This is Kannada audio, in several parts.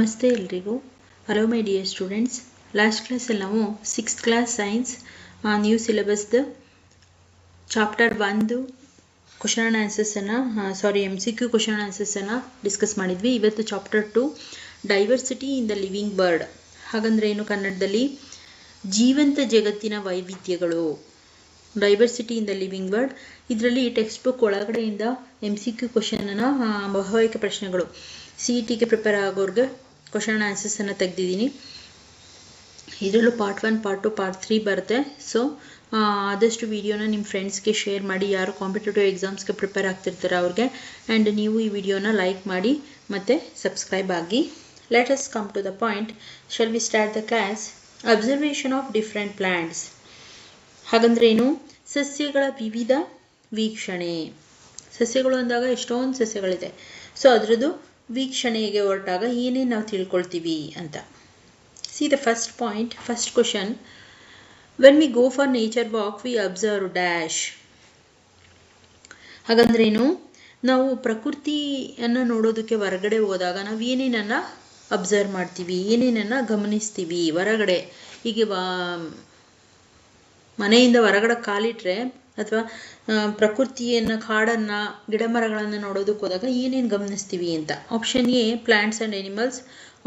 ನಮಸ್ತೆ ಎಲ್ರಿಗೂ. Hello my dear students. Last ಕ್ಲಾಸಲ್ಲಿ ನಾವು 6th ಕ್ಲಾಸ್ ಸೈನ್ಸ್ ನ್ಯೂ ಸಿಲೆಬಸ್ದು ಚಾಪ್ಟರ್ 1 ಕ್ವಶನ್ ಆ್ಯಂಡ್ ಆನ್ಸರ್ಸನ್ನು MCQ ಕ್ವಶನ್ ಆ್ಯಂಡ್ ಆನ್ಸರ್ಸನ್ನು ಡಿಸ್ಕಸ್ ಮಾಡಿದ್ವಿ. ಇವತ್ತು chapter 2 diversity in the living world. ಹಾಗಂದ್ರೆ ಏನು ಕನ್ನಡದಲ್ಲಿ? ಜೀವಂತ ಜಗತ್ತಿನ ವೈವಿಧ್ಯಗಳು. Diversity in the living world. ಇದರಲ್ಲಿ ಟೆಕ್ಸ್ಟ್ ಬುಕ್ ಒಳಗಡೆಯಿಂದ MCQ ಕ್ವಶನನ್ನು ಬಹುಆಯ್ಕೆ ಪ್ರಶ್ನೆಗಳು CETಗೆ ಪ್ರಿಪೇರ್ ಆಗೋರ್ಗೆ ಕ್ವಶನ್ ಆ್ಯಂಡ್ ಆನ್ಸರ್ಸನ್ನು ತೆಗೆದಿದ್ದೀನಿ. ಇದರಲ್ಲೂ ಪಾರ್ಟ್ 1, ಪಾರ್ಟ್ 2, ಪಾರ್ಟ್ 3 ಬರುತ್ತೆ. ಸೊ ಆದಷ್ಟು ವಿಡಿಯೋನ ನಿಮ್ಮ ಫ್ರೆಂಡ್ಸ್ಗೆ ಶೇರ್ ಮಾಡಿ, ಯಾರು ಕಾಂಪಿಟೇಟಿವ್ ಎಕ್ಸಾಮ್ಸ್ಗೆ ಪ್ರಿಪೇರ್ ಆಗ್ತಿರ್ತಾರೆ ಅವ್ರಿಗೆ. ಆ್ಯಂಡ್ ನೀವು ಈ ವಿಡಿಯೋನ ಲೈಕ್ ಮಾಡಿ ಮತ್ತು ಸಬ್ಸ್ಕ್ರೈಬ್ ಆಗಿ. Let us come to the point. Shall we start the class? Observation of different plants. ಹಾಗಂದ್ರೆ ಏನು? ಸಸ್ಯಗಳ ವಿವಿಧ ವೀಕ್ಷಣೆ. ಸಸ್ಯಗಳು ಅಂದಾಗ ಎಷ್ಟೊಂದು ಸಸ್ಯಗಳಿದೆ. ಸೊ ಅದರದ್ದು ವೀಕ್ಷಣೆಗೆ ಹೊರಟಾಗ ಏನೇನು ನಾವು ತಿಳ್ಕೊಳ್ತೀವಿ ಅಂತ. See the first point, first question. When we go for nature walk we observe dash. ಹಾಗಂದ್ರೇನು? ನಾವು ಪ್ರಕೃತಿಯನ್ನು ನೋಡೋದಕ್ಕೆ ಹೊರಗಡೆ ಹೋದಾಗ ನಾವು ಏನೇನನ್ನು ಅಬ್ಸರ್ವ್ ಮಾಡ್ತೀವಿ, ಏನೇನನ್ನು ಗಮನಿಸ್ತೀವಿ ಹೊರಗಡೆ. ಹೀಗೆ ಮನೆಯಿಂದ ಹೊರಗಡೆ ಕಾಲಿಟ್ರೆ ಅಥವಾ ಪ್ರಕೃತಿಯನ್ನು, ಕಾಡನ್ನು, ಗಿಡ ಮರಗಳನ್ನು ನೋಡೋದಕ್ಕೆ ಹೋದಾಗ ಏನೇನು ಗಮನಿಸ್ತೀವಿ ಅಂತ. Option A plants and animals,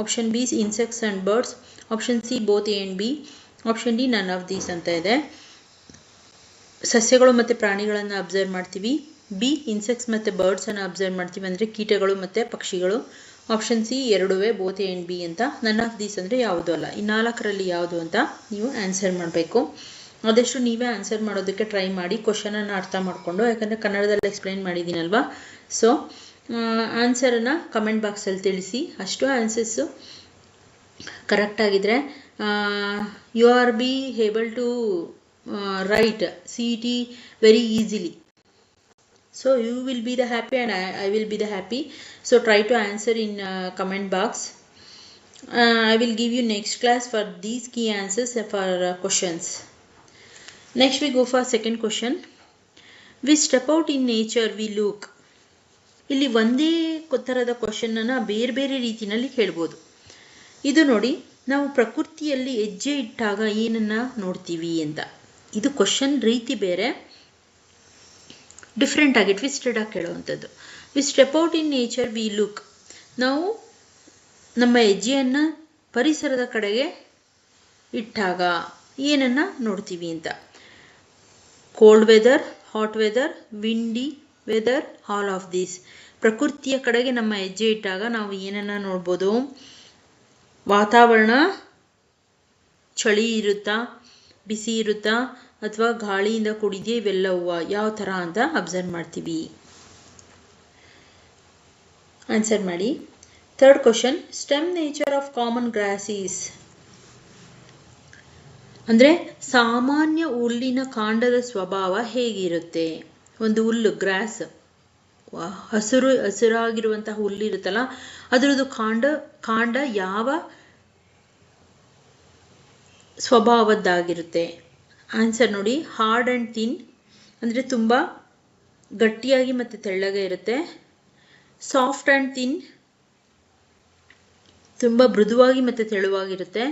option B insects and birds, option C both A and B, option D none of these ಅಂತ ಇದೆ. ಸಸ್ಯಗಳು ಮತ್ತು ಪ್ರಾಣಿಗಳನ್ನು ಅಬ್ಸರ್ವ್ ಮಾಡ್ತೀವಿ. ಬಿ ಇನ್ಸೆಕ್ಟ್ಸ್ ಮತ್ತು ಬರ್ಡ್ಸನ್ನು ಅಬ್ಸರ್ವ್ ಮಾಡ್ತೀವಿ, ಅಂದರೆ ಕೀಟಗಳು ಮತ್ತು ಪಕ್ಷಿಗಳು. ಆಪ್ಷನ್ ಸಿ ಎರಡುವೇ, ಬೋತ್ ಎ ಆ್ಯಂಡ್ ಬಿ ಅಂತ. ನನ್ ಆಫ್ ದೀಸ್ ಅಂದರೆ ಯಾವುದೂ ಅಲ್ಲ. ಈ 4ರಲ್ಲಿ ಯಾವುದು ಅಂತ ನೀವು ಆನ್ಸರ್ ಮಾಡಬೇಕು. ಆದಷ್ಟು ನೀವೇ ಆನ್ಸರ್ ಮಾಡೋದಕ್ಕೆ ಟ್ರೈ ಮಾಡಿ, ಕ್ವಶನನ್ನು ಅರ್ಥ ಮಾಡಿಕೊಂಡು. ಯಾಕಂದರೆ ಕನ್ನಡದಲ್ಲಿ ಎಕ್ಸ್ಪ್ಲೈನ್ ಮಾಡಿದ್ದೀನಲ್ವಾ. ಸೊ ಆನ್ಸರನ್ನು ಕಮೆಂಟ್ ಬಾಕ್ಸಲ್ಲಿ ತಿಳಿಸಿ. ಅಷ್ಟು ಆನ್ಸರ್ಸು ಕರೆಕ್ಟಾಗಿದ್ದರೆ you are be able to write CET very easily. So you will be the happy and I will be the happy. So try to answer in comment box. I will give you next class for these key answers for questions. Next we go for second question. We step out in nature, we look. ಇಲ್ಲಿ ಒಂದೇ ಥರದ ಕ್ವಶನನ್ನು ಬೇರೆ ಬೇರೆ ರೀತಿಯಲ್ಲಿ ಕೇಳ್ಬೋದು. ಇದು ನೋಡಿ, ನಾವು ಪ್ರಕೃತಿಯಲ್ಲಿ ಹೆಜ್ಜೆ ಇಟ್ಟಾಗ ಏನನ್ನು ನೋಡ್ತೀವಿ ಅಂತ. ಇದು ಕ್ವಶನ್ ರೀತಿ ಬೇರೆ, ಡಿಫ್ರೆಂಟ್ ಆಗಿ ಟ್ವಿಸ್ಟೆಡ್ ಆಗಿ ಕೇಳುವಂಥದ್ದು. We step out in nature we look. ನಾವು ನಮ್ಮ ಹೆಜ್ಜೆಯನ್ನು ಪರಿಸರದ ಕಡೆಗೆ ಇಟ್ಟಾಗ ಏನನ್ನು ನೋಡ್ತೀವಿ ಅಂತ. Cold weather, hot weather, windy weather, all of these. ಪ್ರಕೃತಿಯ ಕಡೆಗೆ ನಮ್ಮ ಹೆಜ್ಜೆ ಇಟ್ಟಾಗ ನಾವು ಏನನ್ನು ನೋಡ್ಬೋದು? ವಾತಾವರಣ ಚಳಿ ಇರುತ್ತಾ, ಬಿಸಿ ಇರುತ್ತಾ, ಅಥವಾ ಗಾಳಿಯಿಂದ ಕೂಡಿದೆಯಾ, ಇವೆಲ್ಲವೂ ಯಾವ ಥರ ಅಂತ ಅಬ್ಸರ್ವ್ ಮಾಡ್ತೀವಿ. ಆನ್ಸರ್ ಮಾಡಿ. Third question. Stem nature of common grass is. ಅಂದರೆ ಸಾಮಾನ್ಯ ಹುಲ್ಲಿನ ಕಾಂಡದ ಸ್ವಭಾವ ಹೇಗಿರುತ್ತೆ? ಒಂದು ಹುಲ್ಲು, ಗ್ರಾಸ್, ಹಸಿರಾಗಿರುವಂತಹ ಹುಲ್ಲಿರುತ್ತಲ್ಲ, ಅದರದ್ದು ಕಾಂಡ ಯಾವ ಸ್ವಭಾವದ್ದಾಗಿರುತ್ತೆ? ಆನ್ಸರ್ ನೋಡಿ. ಹಾರ್ಡ್ ಆ್ಯಂಡ್ ಥಿನ್, ಅಂದರೆ ತುಂಬ ಗಟ್ಟಿಯಾಗಿ ಮತ್ತು ತೆಳ್ಳಗೆ ಇರುತ್ತೆ. ಸಾಫ್ಟ್ ಆ್ಯಂಡ್ ಥಿನ್, ತುಂಬ ಮೃದುವಾಗಿ ಮತ್ತು ತೆಳುವಾಗಿರುತ್ತೆ.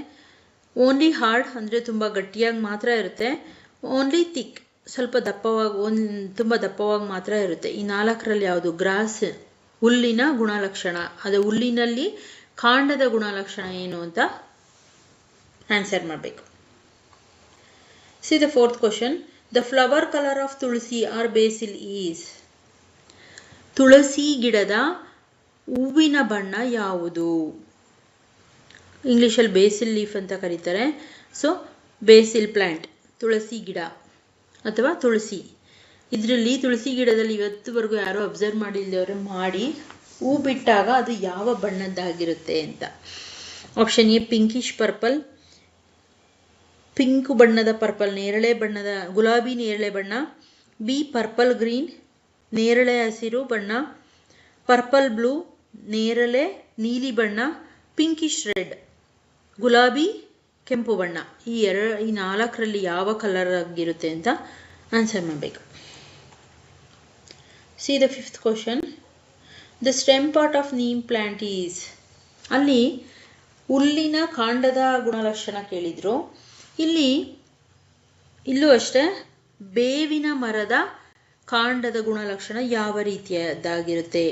ಓನ್ಲಿ ಹಾರ್ಡ್, ಅಂದರೆ ತುಂಬ ಗಟ್ಟಿಯಾಗಿ ಮಾತ್ರ ಇರುತ್ತೆ. ಓನ್ಲಿ ಥಿಕ್, ಸ್ವಲ್ಪ ದಪ್ಪವಾಗಿ, ತುಂಬ ದಪ್ಪವಾಗಿ ಮಾತ್ರ ಇರುತ್ತೆ. ಈ 4ರಲ್ಲಿ ಯಾವುದು? ಗ್ರಾಸ್, ಹುಲ್ಲಿನ ಗುಣಲಕ್ಷಣ, ಅದು ಹುಲ್ಲಿನಲ್ಲಿ ಕಾಂಡದ ಗುಣಲಕ್ಷಣ ಏನು ಅಂತ ಆನ್ಸರ್ ಮಾಡಬೇಕು. See the fourth question. The flower colour of tulsi or basil is. ತುಳಸಿ ಗಿಡದ ಹೂವಿನ ಬಣ್ಣ ಯಾವುದು? ಇಂಗ್ಲೀಷಲ್ಲಿ ಬೇಸಿಲ್ ಲೀಫ್ ಅಂತ ಕರೀತಾರೆ. ಸೊ ಬೇಸಿಲ್ ಪ್ಲ್ಯಾಂಟ್, ತುಳಸಿ ಗಿಡ ಅಥವಾ ತುಳಸಿ. ಇದರಲ್ಲಿ ತುಳಸಿ ಗಿಡದಲ್ಲಿ ಇವತ್ತುವರೆಗೂ ಯಾರೂ ಅಬ್ಸರ್ವ್ ಮಾಡಿಲ್ಲದವರು ಮಾಡಿ ಹೂ ಬಿಟ್ಟಾಗ ಅದು ಯಾವ ಬಣ್ಣದ್ದಾಗಿರುತ್ತೆ ಅಂತ. Option A pinkish purple, pink ಬಣ್ಣದ ಪರ್ಪಲ್, ನೇರಳೆ ಬಣ್ಣದ ಗುಲಾಬಿ ನೇರಳೆ ಬಣ್ಣ. ಬಿ ಪರ್ಪಲ್ ಗ್ರೀನ್, ನೇರಳೆ ಹಸಿರು ಬಣ್ಣ. ಪರ್ಪಲ್ ಬ್ಲೂ, ನೇರಳೆ ನೀಲಿ ಬಣ್ಣ. ಪಿಂಕಿಶ್ ರೆಡ್, ಗುಲಾಬಿ ಕೆಂಪು ಬಣ್ಣ. ಈ 4ರಲ್ಲಿ ಯಾವ ಕಲರ್ ಆಗಿರುತ್ತೆ ಅಂತ ಆನ್ಸರ್ ಮಾಡಬೇಕು. See the fifth question. The stem part of neem plant is. ಅಲ್ಲಿ ಹುಲ್ಲಿನ ಕಾಂಡದ ಗುಣಲಕ್ಷಣ ಕೇಳಿದ್ರು. ಇಲ್ಲೂ ಅಷ್ಟೇ ಬೇವಿನ ಮರದ ಕಾಂಡದ ಗುಣಲಕ್ಷಣ ಯಾವ ರೀತಿಯದ್ದಾಗಿರುತ್ತೆ?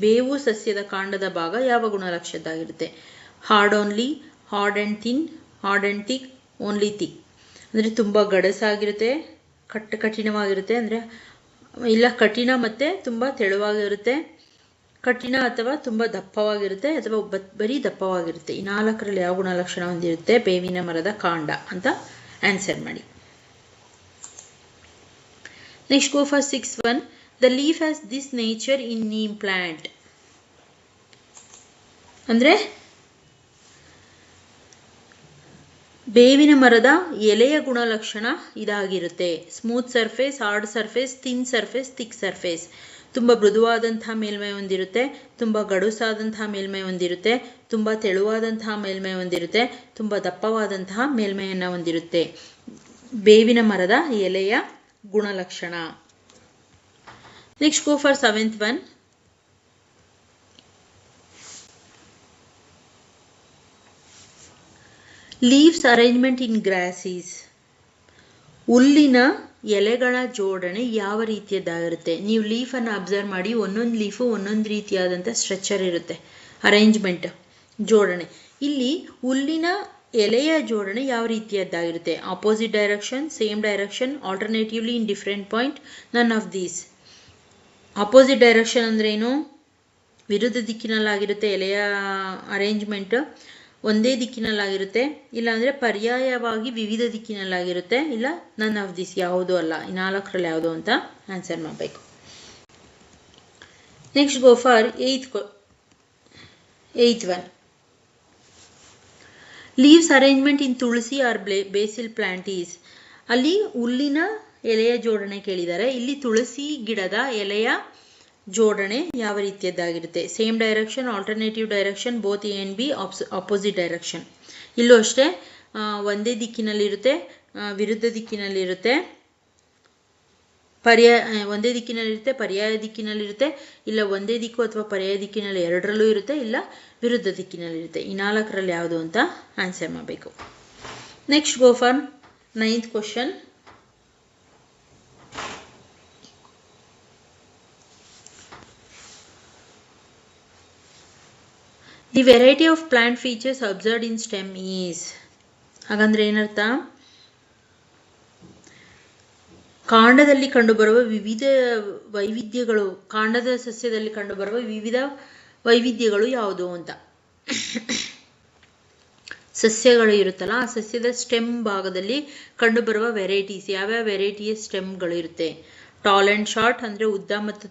ಬೇವು ಸಸ್ಯದ ಕಾಂಡದ ಭಾಗ ಯಾವ ಗುಣಲಕ್ಷಣದ್ದಾಗಿರುತ್ತೆ? Hard only, hard and thin, hard and thick, only thick. ಅಂದರೆ ತುಂಬ ಗಡಸಾಗಿರುತ್ತೆ, ಕಠಿಣವಾಗಿರುತ್ತೆ, ಅಂದರೆ ಇಲ್ಲ ಕಠಿಣ ಮತ್ತು ತುಂಬ ತೆಳುವಾಗಿರುತ್ತೆ, ಕಠಿಣ ಅಥವಾ ತುಂಬ ದಪ್ಪವಾಗಿರುತ್ತೆ, ಅಥವಾ ಬರೀ ದಪ್ಪವಾಗಿರುತ್ತೆ. ಈ 4ರಲ್ಲಿ ಯಾವ ಗುಣಲಕ್ಷಣ ಹೊಂದಿರುತ್ತೆ ಬೇವಿನ ಮರದ ಕಾಂಡ ಅಂತ ಆನ್ಸರ್ ಮಾಡಿ. Next go for 6th one. The leaf has this nature in neem plant. ಅಂದರೆ ಬೇವಿನ ಮರದ ಎಲೆಯ ಗುಣಲಕ್ಷಣ ಇದಾಗಿರುತ್ತೆ. Smooth surface, hard surface, thin surface, thick surface. ತುಂಬ ಮೃದುವಾದಂತಹ ಮೇಲ್ಮೈ ಹೊಂದಿರುತ್ತೆ, ತುಂಬ ಗಡುಸಾದಂತಹ ಮೇಲ್ಮೈ ಹೊಂದಿರುತ್ತೆ, ತುಂಬ ತೆಳುವಾದಂತಹ ಮೇಲ್ಮೈ ಹೊಂದಿರುತ್ತೆ, ತುಂಬ ದಪ್ಪವಾದಂತಹ ಮೇಲ್ಮೈಯನ್ನು ಹೊಂದಿರುತ್ತೆ. ಬೇವಿನ ಮರದ ಎಲೆಯ ಗುಣಲಕ್ಷಣ. Next go for 7th one. Leaves arrangement in grasses. ಹುಲ್ಲಿನ ಎಲೆಗಳ ಜೋಡಣೆ ಯಾವ ರೀತಿಯದ್ದಾಗಿರುತ್ತೆ? ನೀವು ಲೀಫನ್ನು ಅಬ್ಸರ್ವ್ ಮಾಡಿ, ಒಂದೊಂದು ಲೀಫು ಒಂದೊಂದು ರೀತಿಯಾದಂಥ ಸ್ಟ್ರಕ್ಚರ್ ಇರುತ್ತೆ, ಅರೇಂಜ್ಮೆಂಟ್, ಜೋಡಣೆ. ಇಲ್ಲಿ ಹುಲ್ಲಿನ ಎಲೆಯ ಜೋಡಣೆ ಯಾವ ರೀತಿಯದ್ದಾಗಿರುತ್ತೆ? Opposite direction, same direction, alternatively in different point, none of these. Opposite direction ಅಂದ್ರೆ ಏನು? ವಿರುದ್ಧ ದಿಕ್ಕಿನಲ್ಲಾಗಿರುತ್ತೆ ಎಲೆಯ ಅರೇಂಜ್ಮೆಂಟ್, ಒಂದೇ ದಿಕ್ಕಿನಲ್ಲಾಗಿರುತ್ತೆ, ಇಲ್ಲಾಂದರೆ ಪರ್ಯಾಯವಾಗಿ ವಿವಿಧ ದಿಕ್ಕಿನಲ್ಲಾಗಿರುತ್ತೆ, ಇಲ್ಲ ನನ್ ಆಫ್ ದಿಸ್, ಯಾವುದೂ ಅಲ್ಲ. ಈ 4ರಲ್ಲಿ ಯಾವುದು ಅಂತ ಆನ್ಸರ್ ಮಾಡಬೇಕು. Next go for 8th one. Leaves arrangement in tulsi or basil plant is. ಅಲ್ಲಿ ಹುಲ್ಲಿನ ಎಲೆಯ ಜೋಡಣೆ ಕೇಳಿದ್ದಾರೆ. ಇಲ್ಲಿ ತುಳಸಿ ಗಿಡದ ಎಲೆಯ ಜೋಡಣೆ ಯಾವ ರೀತಿಯದ್ದಾಗಿರುತ್ತೆ? Same direction, alternative direction, both A and B, opposite direction. ಇಲ್ಲೂ ಅಷ್ಟೇ ಒಂದೇ ದಿಕ್ಕಿನಲ್ಲಿರುತ್ತೆ, ವಿರುದ್ಧ ದಿಕ್ಕಿನಲ್ಲಿರುತ್ತೆ, ಒಂದೇ ದಿಕ್ಕಿನಲ್ಲಿರುತ್ತೆ, ಪರ್ಯಾಯ ದಿಕ್ಕಿನಲ್ಲಿರುತ್ತೆ, ಇಲ್ಲ ಒಂದೇ ದಿಕ್ಕು ಅಥವಾ ಪರ್ಯಾಯ ದಿಕ್ಕಿನಲ್ಲಿ ಎರಡರಲ್ಲೂ ಇರುತ್ತೆ, ಇಲ್ಲ ವಿರುದ್ಧ ದಿಕ್ಕಿನಲ್ಲಿರುತ್ತೆ. ಈ 4ರಲ್ಲಿ ಯಾವುದು ಅಂತ ಆನ್ಸರ್ ಮಾಡಬೇಕು. Next go for 9th question. The variety of plant features observed in stem is. ಹಾಗಂದ್ರೆ ಏನರ್ಥ? ಕಾಂಡದಲ್ಲಿ ಕಂಡುಬರುವ ವಿವಿಧ ವೈವಿಧ್ಯಗಳು, ಕಾಂಡದ ಸಸ್ಯದಲ್ಲಿ ಕಂಡುಬರುವ ವಿವಿಧ ವೈವಿಧ್ಯಗಳು ಯಾವುದು ಅಂತ. ಸಸ್ಯಗಳು ಇರುತ್ತಲ್ಲ, ಆ ಸಸ್ಯದ ಸ್ಟೆಮ್ ಭಾಗದಲ್ಲಿ ಕಂಡುಬರುವ ವೆರೈಟೀಸ್, ಯಾವ್ಯಾವ ವೆರೈಟಿಯ ಸ್ಟೆಮ್ಗಳು ಇರುತ್ತೆ? ಟಾಲ್ ಆ್ಯಂಡ್ ಶಾರ್ಟ್ ಅಂದರೆ ಉದ್ದ ಮತ್ತು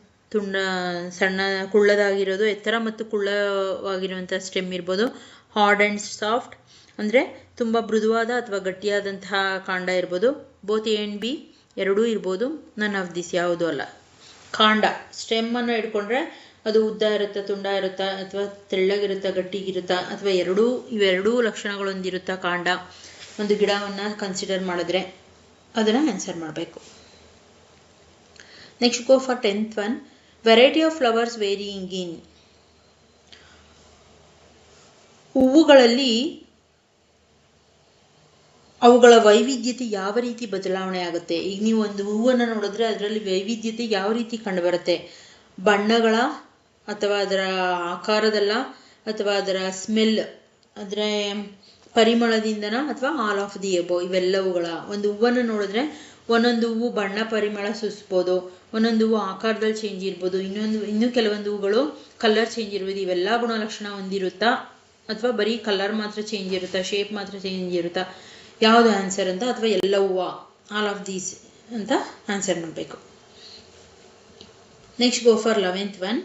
ಸಣ್ಣ ಕುಳ್ಳದಾಗಿರೋದು, ಎತ್ತರ ಮತ್ತು ಕುಳ್ಳವಾಗಿರುವಂಥ ಸ್ಟೆಮ್ ಇರ್ಬೋದು. ಹಾರ್ಡ್ ಆ್ಯಂಡ್ ಸಾಫ್ಟ್ ಅಂದರೆ ತುಂಬ ಮೃದುವಾದ ಅಥವಾ ಗಟ್ಟಿಯಾದಂತಹ ಕಾಂಡ ಇರ್ಬೋದು. ಬೋತ್ ಎ ಆ್ಯಂಡ್ ಬಿ ಎರಡೂ ಇರ್ಬೋದು. ನನ್ ಆಫ್ ದಿಸ್ ಯಾವುದೂ ಅಲ್ಲ. ಕಾಂಡ ಸ್ಟೆಮ್ಮನ್ನು ಹಿಡ್ಕೊಂಡ್ರೆ ಅದು ಉದ್ದ ಇರುತ್ತಾ, ತುಂಡ ಇರುತ್ತಾ, ಅಥವಾ ತೆಳ್ಳಗಿರುತ್ತಾ, ಗಟ್ಟಿಗಿರುತ್ತಾ, ಅಥವಾ ಇವೆರಡೂ ಲಕ್ಷಣಗಳು ಹೊಂದಿರುತ್ತಾ ಕಾಂಡ ಒಂದು ಗಿಡವನ್ನು ಕನ್ಸಿಡರ್ ಮಾಡಿದ್ರೆ, ಅದನ್ನು ಆನ್ಸರ್ ಮಾಡಬೇಕು. Next go for 10th one. Variety of flowers varying in. ಹೂವುಗಳಲ್ಲಿ ಅವುಗಳ ವೈವಿಧ್ಯತೆ ಯಾವ ರೀತಿ ಬದಲಾವಣೆ ಆಗುತ್ತೆ? ಈಗ ನೀವು ಒಂದು ಹೂವನ್ನು ನೋಡಿದ್ರೆ ಅದರಲ್ಲಿ ವೈವಿಧ್ಯತೆ ಯಾವ ರೀತಿ ಕಂಡುಬರುತ್ತೆ? ಬಣ್ಣಗಳ, ಅಥವಾ ಅದರ ಆಕಾರದಲ್ಲ, ಅಥವಾ ಅದರ ಸ್ಮೆಲ್, ಅದರ ಪರಿಮಳದಿಂದನ, ಅಥವಾ ಆಲ್ ಆಫ್ ದಿ ಎಬೋ, ಇವೆಲ್ಲವುಗಳ. ಒಂದು ಹೂವನ್ನು ನೋಡಿದ್ರೆ ಒಂದೊಂದು ಹೂವು ಬಣ್ಣ ಪರಿಮಳ ಸೂಸ್ಬೋದು, ಒಂದೊಂದು ಹೂವು ಆಕಾರದಲ್ಲಿ ಚೇಂಜ್ ಇರ್ಬೋದು, ಇನ್ನೂ ಕೆಲವೊಂದು ಹೂಗಳು ಕಲರ್ ಚೇಂಜ್ ಇರ್ಬೋದು. ಇವೆಲ್ಲ ಗುಣಲಕ್ಷಣ ಹೊಂದಿರುತ್ತಾ, ಅಥವಾ ಬರೀ ಕಲರ್ ಮಾತ್ರ ಚೇಂಜ್ ಇರುತ್ತಾ, ಶೇಪ್ ಮಾತ್ರ ಚೇಂಜ್ ಇರುತ್ತಾ? ಯಾವುದು ಆನ್ಸರ್ ಅಂತ, ಅಥವಾ ಎಲ್ಲ ಹೂವು, ಆಲ್ ಆಫ್ ದೀಸ್ ಅಂತ ಆನ್ಸರ್ ಮಾಡಬೇಕು. Next go for 11th one.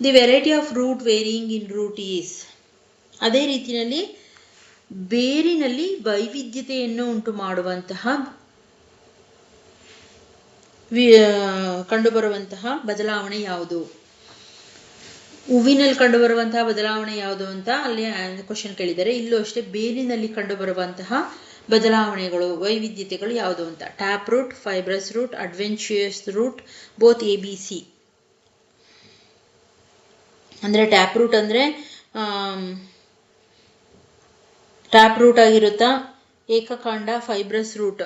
The variety of root varying in root is. ಅದೇ ರೀತಿಯಲ್ಲಿ ಬೇರಿನಲ್ಲಿ ವೈವಿಧ್ಯತೆಯನ್ನು ಉಂಟು ಮಾಡುವಂತಹ ಕಂಡುಬರುವಂತಹ ಬದಲಾವಣೆ ಯಾವುದು? ಹೂವಿನಲ್ಲಿ ಕಂಡುಬರುವಂತಹ ಬದಲಾವಣೆ ಯಾವುದು ಅಂತ ಅಲ್ಲಿ ಕ್ವಶನ್ ಕೇಳಿದ್ದಾರೆ. ಇಲ್ಲೂ ಅಷ್ಟೇ ಬೇರಿನಲ್ಲಿ ಕಂಡುಬರುವಂತಹ ಬದಲಾವಣೆಗಳು, ವೈವಿಧ್ಯತೆಗಳು ಯಾವುದು ಅಂತ. Tap root, fibrous root, adventitious root, both ABC. ಅಂದರೆ ಟ್ಯಾಪ್ ರೂಟ್ ಅಂದರೆ ಟ್ಯಾಪ್ ರೂಟ್ ಆಗಿರುತ್ತಾ, ಏಕಕಾಂಡ ಫೈಬ್ರಸ್ ರೂಟ್,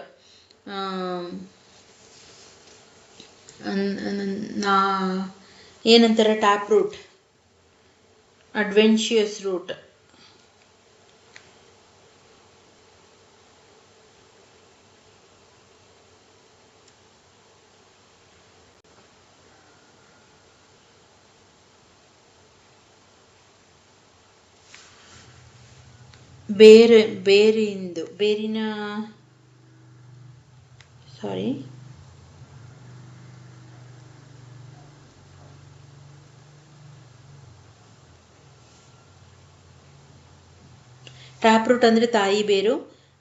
ಏನಂತಾರೆ ಟ್ಯಾಪ್ ರೂಟ್, ಅಡ್ವೆಂಚಿಯಸ್ ರೂಟ್. ಬೇರಿನ ಸಾರಿ ಟ್ಯಾಪ್ ರೂಟ್ ಅಂದರೆ ತಾಯಿ ಬೇರು,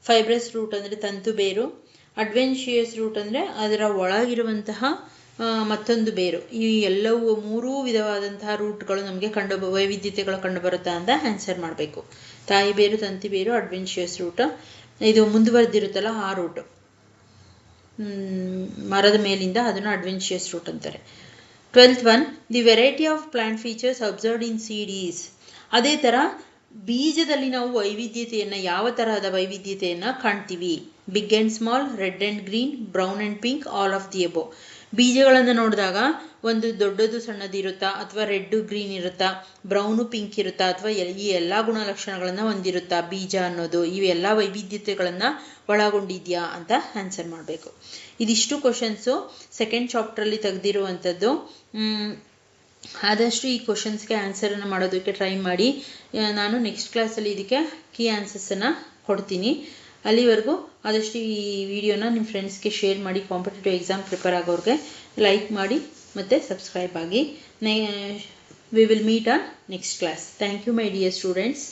ಫೈಬ್ರಸ್ ರೂಟ್ ಅಂದರೆ ತಂತು ಬೇರು, ಅಡ್ವೆಂಚಿಯಸ್ ರೂಟ್ ಅಂದರೆ ಅದರ ಒಳಗಿರುವಂತಹ ಮತ್ತೊಂದು ಬೇರು. ಈ ಎಲ್ಲವೂ ಮೂರೂ ವಿಧವಾದಂತಹ ರೂಟ್ಗಳು ನಮಗೆ ವೈವಿಧ್ಯತೆಗಳು ಕಂಡುಬರುತ್ತಾ ಅಂತ ಆನ್ಸರ್ ಮಾಡಬೇಕು. ತಾಯಿ ಬೇರು, ತಂತಿ ಬೇರು, ಅಡ್ವೆಂಚಿಯಸ್ ರೂಟ್, ಇದು ಮುಂದುವರೆದಿರುತ್ತಲ್ಲ ಆ ರೂಟ್, ಮರದ ಮೇಲಿಂದ, ಅದನ್ನು ಅಡ್ವೆಂಚಿಯಸ್ ರೂಟ್ ಅಂತಾರೆ. 12th one, the variety of plant features observed in seed is. ಅದೇ ಥರ ಬೀಜದಲ್ಲಿ ನಾವು ವೈವಿಧ್ಯತೆಯನ್ನು, ಯಾವ ತರಹದ ವೈವಿಧ್ಯತೆಯನ್ನು ಕಾಣ್ತೀವಿ? Big and small, red and green, brown and pink, all of the above. ಬೀಜಗಳನ್ನು ನೋಡಿದಾಗ ಒಂದು ದೊಡ್ಡದು ಸಣ್ಣದಿರುತ್ತಾ, ಅಥವಾ ರೆಡ್ಡು ಗ್ರೀನ್ ಇರುತ್ತಾ, ಬ್ರೌನು ಪಿಂಕ್ ಇರುತ್ತಾ, ಅಥವಾ ಈ ಎಲ್ಲ ಗುಣಲಕ್ಷಣಗಳನ್ನು ಹೊಂದಿರುತ್ತಾ ಬೀಜ ಅನ್ನೋದು? ಇವೆಲ್ಲ ವೈವಿಧ್ಯತೆಗಳನ್ನು ಒಳಗೊಂಡಿದೆಯಾ ಅಂತ ಆನ್ಸರ್ ಮಾಡಬೇಕು. ಇದಿಷ್ಟು ಕ್ವಶನ್ಸು ಸೆಕೆಂಡ್ ಚಾಪ್ಟ್ರಲ್ಲಿ ತೆಗೆದಿರುವಂಥದ್ದು. ಆದಷ್ಟು ಈ ಕ್ವಶನ್ಸ್ಗೆ ಆನ್ಸರನ್ನು ಮಾಡೋದಕ್ಕೆ ಟ್ರೈ ಮಾಡಿ. ನಾನು ನೆಕ್ಸ್ಟ್ ಕ್ಲಾಸಲ್ಲಿ ಇದಕ್ಕೆ ಕೀ ಆನ್ಸರ್ಸನ್ನು ಕೊಡ್ತೀನಿ. ಅಲ್ಲಿವರೆಗೂ ಆದಷ್ಟು ಈ ವಿಡಿಯೋನ ನಿಮ್ಮ ಫ್ರೆಂಡ್ಸ್ಗೆ ಶೇರ್ ಮಾಡಿ. ಕಾಂಪಿಟೇಟಿವ್ ಎಕ್ಸಾಮ್ ಪ್ರಿಪೇರ್ ಆಗೋರಿಗೆ ಲೈಕ್ ಮಾಡಿ ಮತ್ತು ಸಬ್ಸ್ಕ್ರೈಬ್ ಆಗಿ. We will meet on next class. Thank you my dear students.